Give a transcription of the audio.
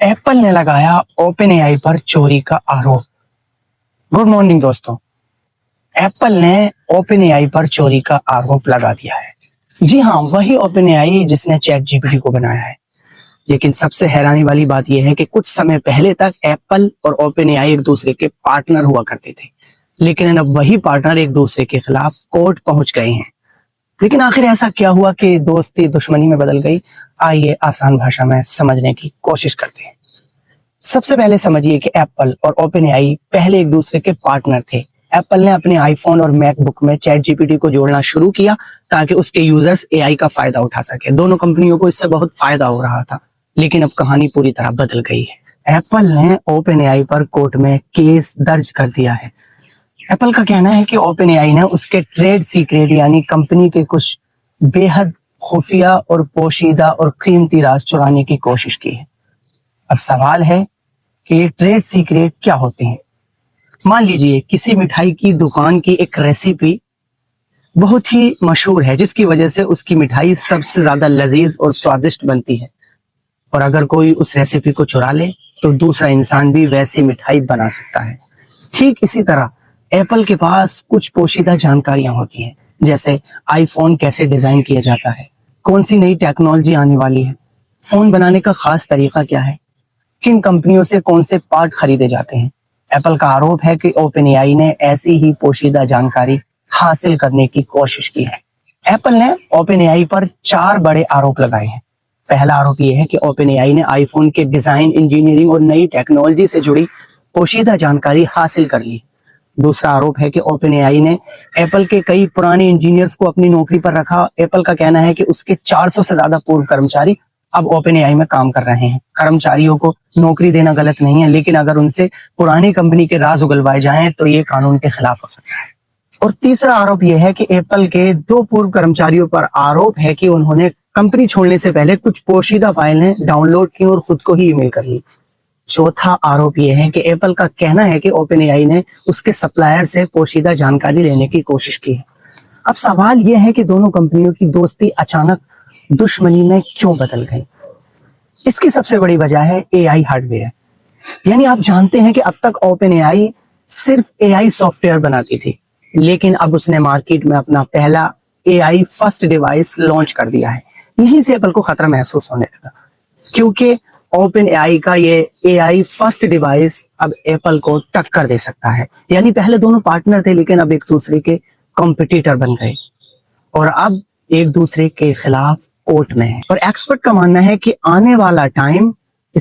Apple ने लगाया open AI पर चोरी का आरोप। गुड मॉर्निंग दोस्तों। एप्पल ने ओपन एआई पर चोरी का आरोप लगा दिया है। जी हाँ, वही ओपन एआई जिसने चैट जीपीटी को बनाया है। लेकिन सबसे हैरानी वाली बात यह है कि कुछ समय पहले तक एप्पल और ओपन एआई एक दूसरे के पार्टनर हुआ करते थे, लेकिन अब वही पार्टनर एक दूसरे के खिलाफ कोर्ट पहुंच गए हैं। लेकिन आखिर ऐसा क्या हुआ कि दोस्ती दुश्मनी में बदल गई? आइए आसान भाषा में समझने की कोशिश करते हैं। सबसे पहले समझिए कि एप्पल और ओपन एआई पहले एक दूसरे के पार्टनर थे। एप्पल ने अपने आईफोन और मैकबुक में चैट जीपीटी को जोड़ना शुरू किया ताकि उसके यूजर्स एआई का फायदा उठा सके। दोनों कंपनियों को इससे बहुत फायदा हो रहा था, लेकिन अब कहानी पूरी तरह बदल गई है। एप्पल ने ओपन एआई पर कोर्ट में केस दर्ज कर दिया है। एप्पल का कहना है कि ओपन एआई ने उसके ट्रेड सीक्रेट यानी कंपनी के कुछ बेहद खुफिया और पोशीदा और कीमती राज चुराने की कोशिश की है। अब सवाल है कि ये ट्रेड सीक्रेट क्या होते हैं। मान लीजिए किसी मिठाई की दुकान की एक रेसिपी बहुत ही मशहूर है, जिसकी वजह से उसकी मिठाई सबसे ज्यादा लजीज और स्वादिष्ट बनती है, और अगर कोई उस रेसिपी को चुरा ले तो दूसरा इंसान भी वैसी मिठाई बना सकता है। ठीक इसी तरह एप्पल के पास कुछ पोशीदा जानकारियां होती हैं, जैसे आईफोन कैसे डिजाइन किया जाता है, कौन सी नई टेक्नोलॉजी आने वाली है, फोन बनाने का खास तरीका क्या है, किन कंपनियों से कौन से पार्ट खरीदे जाते हैं। एप्पल का आरोप है कि ओपन एआई ने ऐसी ही पोशीदा जानकारी हासिल करने की कोशिश की है। एप्पल ने ओपन एआई पर 4 बड़े आरोप लगाए हैं। पहला आरोप यह है कि ओपन एआई ने आईफोन के डिजाइन, इंजीनियरिंग और नई टेक्नोलॉजी से जुड़ी पोशीदा जानकारी हासिल कर ली। दूसरा आरोप है कि ओपन एआई ने एप्पल के कई पुराने इंजीनियर्स को अपनी नौकरी पर रखा। एप्पल का कहना है कि उसके 400 से ज्यादा पूर्व कर्मचारी अब ओपन एआई में काम कर रहे हैं। कर्मचारियों को नौकरी देना गलत नहीं है, लेकिन अगर उनसे पुरानी कंपनी के राज उगलवाए जाएं तो ये कानून के खिलाफ हो सकता है। और तीसरा आरोप यह है कि एप्पल के 2 पूर्व कर्मचारियों पर आरोप है कि उन्होंने कंपनी छोड़ने से पहले कुछ पोशीदा फाइलें डाउनलोड की और खुद को ही ईमेल कर ली। चौथा आरोप यह है कि एप्पल का कहना है कि ओपन एआई ने उसके सप्लायर से पोशीदा जानकारी लेने की कोशिश की है। अब सवाल यह है कि दोनों कंपनियों की दोस्ती अचानक दुश्मनी में क्यों बदल गई? इसकी सबसे बड़ी वजह है एआई हार्डवेयर। यानी आप जानते हैं कि अब तक ओपन एआई सिर्फ एआई सॉफ्टवेयर बनाती थी, लेकिन अब उसने मार्केट में अपना पहला एआई फर्स्ट डिवाइस लॉन्च कर दिया है। यहीं से एप्पल को खतरा महसूस होने लगा, क्योंकि ओपन एआई का ये एआई फर्स्ट डिवाइस अब एप्पल को टक्कर दे सकता है। यानी पहले दोनों पार्टनर थे, लेकिन अब एक दूसरे के कॉम्पिटिटर बन गए और अब एक दूसरे के खिलाफ कोर्ट में है। और एक्सपर्ट का मानना है कि आने वाला टाइम